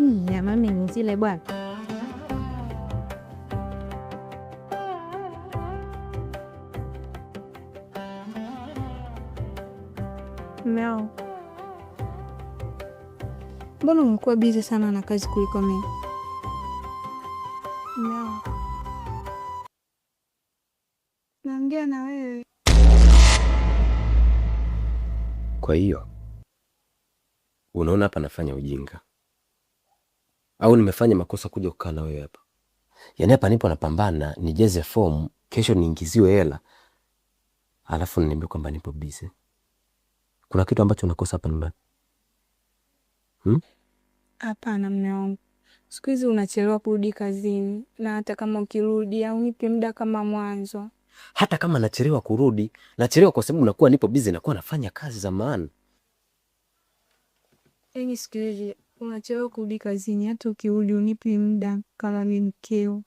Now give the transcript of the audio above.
Nyama mimi zile bwana. Meo. Mbona umekuwa busy sana na kazi kuliko mimi? Meo. Naongea na wewe. Kwa hiyo unaona hapa nafanya ujinga au nimefanya makosa kuja kukaa na wewe hapa? Yaani hapa nipo napambana nijeze form, kesho niingiziwe hela, alafu niambie kwamba nipo busy. Kuna kitu ambacho unakosa hapa nyumbani? Hapana mume wangu. Siku hizi unachelewa kurudi kazini, na hata kama ukirudi au nipe muda kama mwanzo. Hata kama nachelewa kurudi, nachelewa kwa sababu nakuwa nipo busy, nakuwa nafanya kazi za maana. Sikiliza, unachelewa kurudi kazini, hata ukirudi unipe muda kama mimi mkeo.